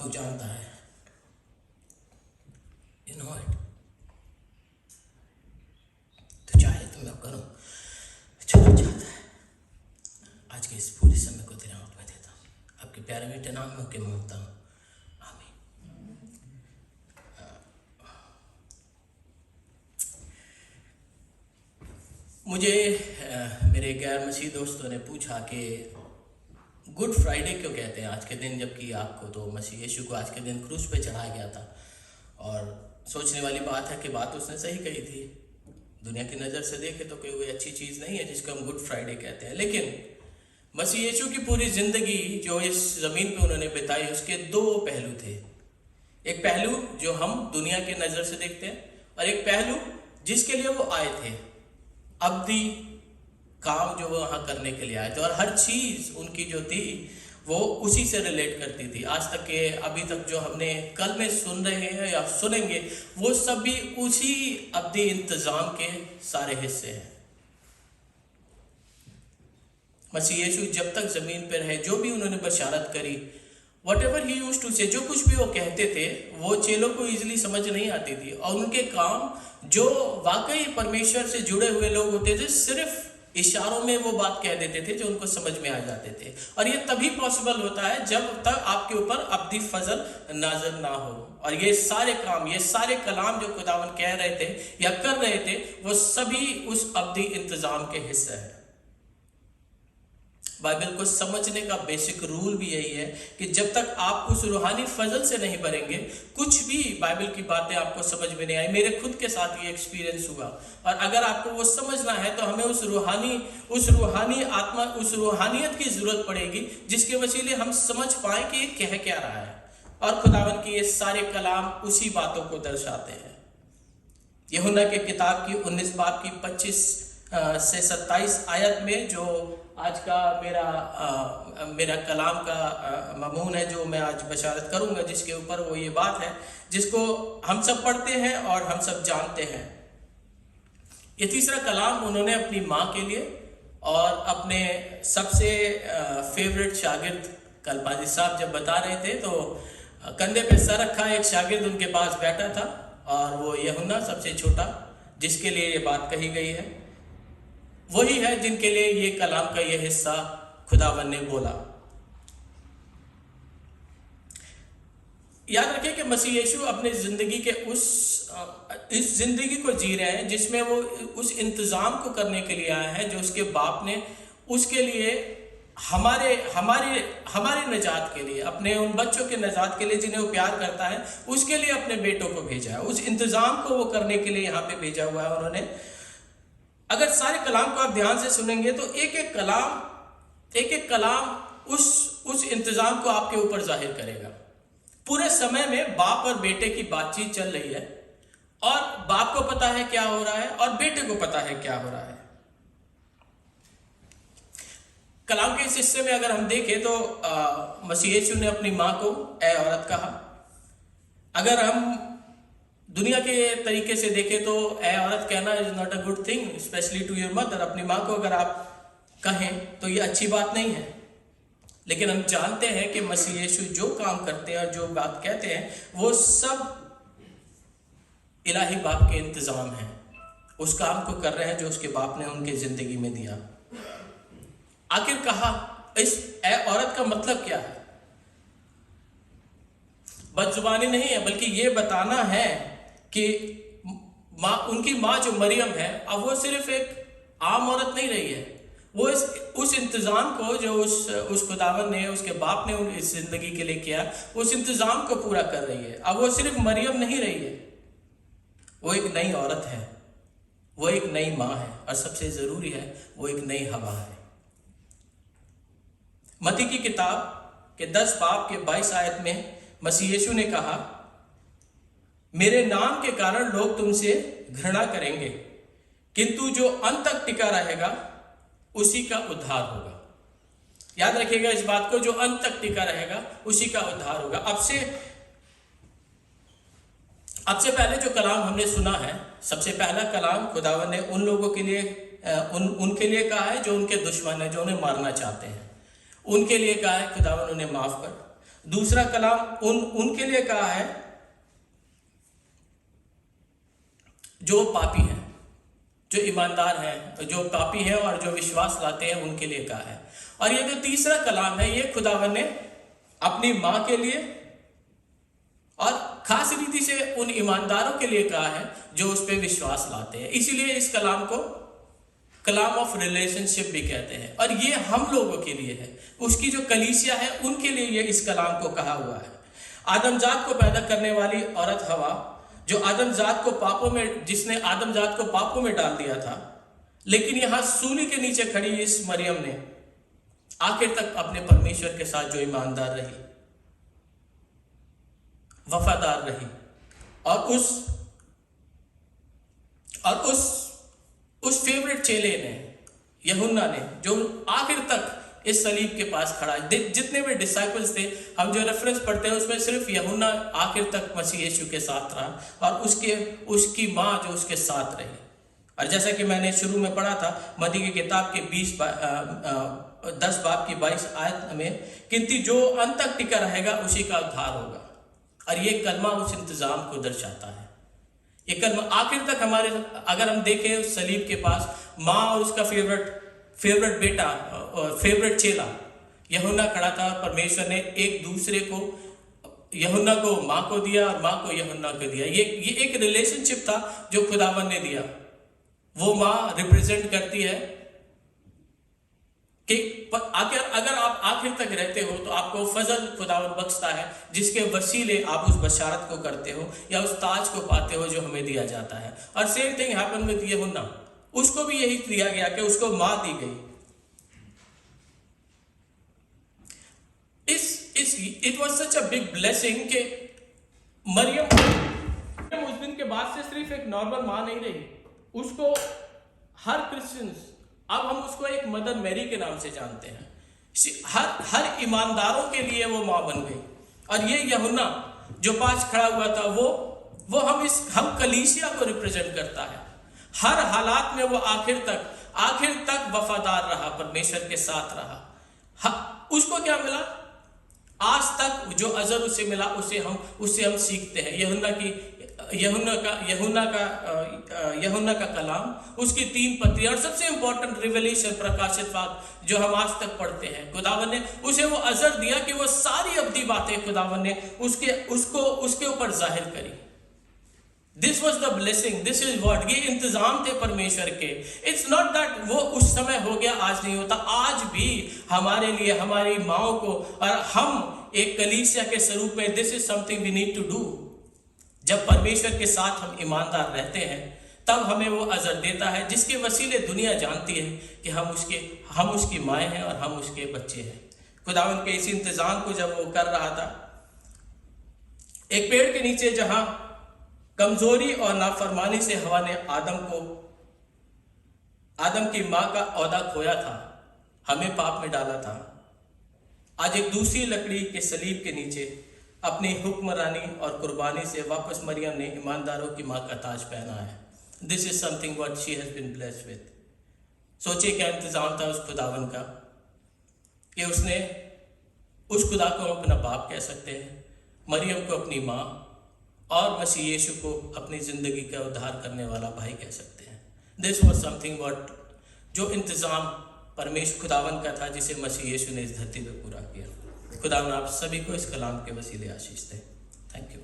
तू जानता है, यू नो इट। तू चाहे तो मैं करूं जो चाहता है। आज के इस पूरे समय को तेरे हाथ में देता हूं, आपके प्यारे बेटे नाम में होके मांगता हूं, आमीन। मुझे मेरे गैर मसीह दोस्तों ने पूछा कि गुड फ्राइडे क्यों कहते हैं आज के दिन, जबकि आपको तो मसीह यीशु को आज के दिन क्रूस पे चढ़ाया गया था। और सोचने वाली बात है कि बात उसने सही कही थी। दुनिया की नज़र से देखे तो कोई अच्छी चीज़ नहीं है जिसको हम गुड फ्राइडे कहते हैं, लेकिन मसीह यीशु की पूरी ज़िंदगी जो इस ज़मीन पे उन्होंने बिताई, उसके दो पहलू थे। एक पहलू जो हम दुनिया की नज़र से देखते हैं, और एक पहलू जिसके लिए वो आए थे, अब्दी काम जो वो वहाँ करने के लिए आए थे। और हर चीज़ उनकी जो थी वो उसी से रिलेट करती थी। आज तक के अभी तक जो हमने कल में सुन रहे हैं या सुनेंगे, वो सब भी उसी अब्दी इंतज़ाम के सारे हिस्से हैं। मसीह यीशु जब तक ज़मीन पर रहे, जो भी उन्होंने बशारत करी, whatever he used to say, जो कुछ भी वो कहते थे, वो चेलों को इजीली समझ नहीं आती थी। और उनके काम जो वाकई परमेश्वर से जुड़े हुए लोग होते थे, सिर्फ इशारों में वो बात कह देते थे जो उनको समझ में आ जाते थे। और ये तभी पॉसिबल होता है जब तक आपके ऊपर अब्दी फजल नाज़िल ना हो। और ये सारे काम, ये सारे कलाम जो खुदावन कह रहे थे या कर रहे थे, वो सभी उस अब्दी इंतज़ाम के हिस्से हैं। बाइबल को समझने का बेसिक रूल भी यही है कि जब तक आप उस रूहानी फजल से नहीं भरेंगे, कुछ भी बाइबल की बातें आपको समझ में नहीं आई। मेरे खुद के साथ ये एक्सपीरियंस हुआ। और अगर आपको वो समझना है तो हमें उस रूहानी आत्मा, उस रूहानियत की जरूरत पड़ेगी जिसके वसीले हम समझ पाए कि ये कह क्या रहा है। और खुदावन के ये सारे कलाम उसी बातों को दर्शाते हैं। यूहन्ना के किताब की 19 बाब की 25 से 27 आयत में, जो आज का मेरा कलाम का ममून है, जो मैं आज बशारत करूंगा जिसके ऊपर, वो ये बात है जिसको हम सब पढ़ते हैं और हम सब जानते हैं। ये तीसरा कलाम उन्होंने अपनी माँ के लिए और अपने सबसे फेवरेट शागिर्द, कल पाजी साहब जब बता रहे थे तो कंधे पे सर रखा एक शागिर्द उनके पास बैठा था, और वो यूहन्ना सबसे छोटा, जिसके लिए ये बात कही गई है, वही है जिनके लिए ये कलाम का ये हिस्सा खुदावन ने बोला। याद रखें कि मसीह यीशु अपने जिंदगी के इस जिंदगी को जी रहे हैं जिसमें वो उस इंतजाम को करने के लिए आए हैं जो उसके बाप ने उसके लिए हमारे निजात के लिए, अपने उन बच्चों के निजात के लिए जिन्हें वो प्यार करता है, उसके लिए अपने बेटों को भेजा है। उस इंतजाम को वो करने के लिए यहाँ पे भेजा हुआ है उन्होंने। अगर सारे कलाम को आप ध्यान से सुनेंगे तो एक एक कलाम उस इंतजाम को आपके ऊपर जाहिर करेगा। पूरे समय में बाप और बेटे की बातचीत चल रही है, और बाप को पता है क्या हो रहा है और बेटे को पता है क्या हो रहा है। कलाम के इस हिस्से में अगर हम देखें तो मसीह यीशु ने अपनी माँ को ए औरत कहा। अगर हम दुनिया के तरीके से देखें तो ए औरत कहना is not a good thing, specially to your mother. अपनी माँ को अगर आप कहें तो ये अच्छी बात नहीं है। लेकिन हम जानते हैं कि मसीह यीशु जो काम करते हैं और जो बात कहते हैं, वो सब इलाही बाप के इंतजाम है। उस काम को कर रहे हैं जो उसके बाप ने उनके जिंदगी में दिया। आखिर कहा इस ए औरत का मतलब क्या है? बदजुबानी नहीं है, बल्कि ये बताना है कि उनकी माँ जो मरियम है, अब वो सिर्फ एक आम औरत नहीं रही है। वो उस इंतज़ाम को जो उस खुदावन ने, उसके बाप ने इस जिंदगी के लिए किया, उस इंतज़ाम को पूरा कर रही है। अब वो सिर्फ मरियम नहीं रही है, वो एक नई औरत है, वो एक नई माँ है, और सबसे ज़रूरी है वो एक नई हवा है। मत्ती की किताब के 10 बाब के 22 आयत में मसीह यीशु ने कहा, मेरे नाम के कारण लोग तुमसे घृणा करेंगे, किंतु जो अंत तक टिका रहेगा उसी का उद्धार होगा। याद रखिएगा इस बात को, जो अंत तक टिका रहेगा उसी का उद्धार होगा। अब से पहले जो कलाम हमने सुना है, सबसे पहला कलाम खुदावन ने उन लोगों के लिए उनके लिए कहा है जो उनके दुश्मन है, जो उन्हें मारना चाहते हैं। उनके लिए कहा है खुदावन उन्हें माफ कर। दूसरा कलाम उनके लिए कहा है जो पापी हैं, जो ईमानदार हैं, जो पापी हैं और जो विश्वास लाते हैं, उनके लिए कहा है। और ये जो तीसरा कलाम है, ये खुदावन ने अपनी माँ के लिए और खास रीति से उन ईमानदारों के लिए कहा है जो उस पर विश्वास लाते हैं। इसीलिए इस कलाम को कलाम ऑफ रिलेशनशिप भी कहते हैं। और ये हम लोगों के लिए है, उसकी जो कलीसिया है उनके लिए ये इस कलाम को कहा हुआ है। आदमजात को पैदा करने वाली औरत हवा, जो आदमजात को पापों में, जिसने आदमजात को पापों में डाल दिया था, लेकिन यहां सूली के नीचे खड़ी इस मरियम ने आखिर तक अपने परमेश्वर के साथ जो ईमानदार रही, वफादार रही, और उस फेवरेट चेले ने, यूहन्ना ने, जो आखिर तक इस सलीब के पास खड़ा है। जितने भी डिसाइपल्स थे, हम जो रेफरेंस पढ़ते हैं उसमें सिर्फ यूहन्ना आखिर तक मसीह यीशु के साथ रहा और उसकी माँ जो उसके साथ रही। और जैसा कि मैंने शुरू में पढ़ा था, मत्ती की किताब के 10 बाब की 22 आयत में, किंतु जो अंत तक टिका रहेगा उसी का उद्धार होगा। और ये कलमा उस इंतजाम को दर्शाता है। ये कलमा आखिर तक हमारे, अगर हम देखें उस सलीब के पास, माँ और उसका फेवरेट बेटा और फेवरेट चेला यूहन्ना खड़ा था। परमेश्वर ने एक दूसरे को, यूहन्ना को माँ को दिया और माँ को यूहन्ना को दिया। ये एक रिलेशनशिप था जो खुदावन ने दिया। वो माँ रिप्रेजेंट करती है कि अगर आप आखिर तक रहते हो तो आपको फजल खुदावन बख्शता है, जिसके वसीले आप उस बशारत को करते हो या उस ताज को पाते हो जो हमें दिया जाता है। और सेम थिंग हैपन विद यूहन्ना, उसको भी यही दिया गया कि उसको माँ दी गई। It was such a big blessing कि मरियम उस दिन के बाद से सिर्फ एक नॉर्मल माँ नहीं रही, उसको हर क्रिश्चियंस, अब हम उसको एक मदर मैरी के नाम से जानते हैं। हर ईमानदारों के लिए वो माँ बन गई। और ये यूहन्ना जो पास खड़ा हुआ था, वो हम कलीसिया को रिप्रेजेंट करता है। हर हालात में वो आखिर तक वफादार रहा, परमेश्वर के साथ रहा। उसको क्या मिला? आज तक जो अजर उसे मिला उससे हम सीखते हैं। यूहन्ना का कलाम, उसकी 3 पत्रियां, और सबसे इंपॉर्टेंट रिवेलेशन, प्रकाशित वाक्य जो हम आज तक पढ़ते हैं। खुदावन ने उसे वो अजर दिया कि वो सारी अब्दी बातें खुदावन ने उसके ऊपर जाहिर करी। This was the blessing, this is what, ये इंतजाम थे परमेश्वर के। इट्स नॉट दैट वो उस समय हो गया, आज नहीं होता। आज भी हमारे लिए, हमारी माओ को, और हम एक कलीसिया के स्वरूप में, this is something we need to do. जब परमेश्वर के साथ हम ईमानदार रहते हैं, तब हमें वो अजर देता है जिसके वसीले दुनिया जानती है कि हम उसकी माएँ हैं और हम उसके बच्चे हैं। खुदावन के इस इंतजाम को जब वो कर रहा था, एक पेड़ के नीचे जहां कमजोरी और नाफरमानी से हवा ने आदम की मां का औहदा खोया था, हमें पाप में डाला था, आज एक दूसरी लकड़ी के सलीब के नीचे अपनी हुक्मरानी और कुर्बानी से वापस मरियम ने ईमानदारों की मां का ताज पहना है। This is something what she has been blessed with. सोचिए क्या इंतजाम था उस खुदावन का कि उसने उस खुदा को अपना बाप कह सकते हैं, मरियम को अपनी माँ, और मसीह यीशु को अपनी जिंदगी का उद्धार करने वाला भाई कह सकते हैं। दिस वॉज समथिंग व्हाट, जो इंतजाम परमेश्वर खुदावन का था, जिसे मसीह यीशु ने इस धरती पर पूरा किया। खुदावन आप सभी को इस कलाम के वसीले आशीष दें। Thank you.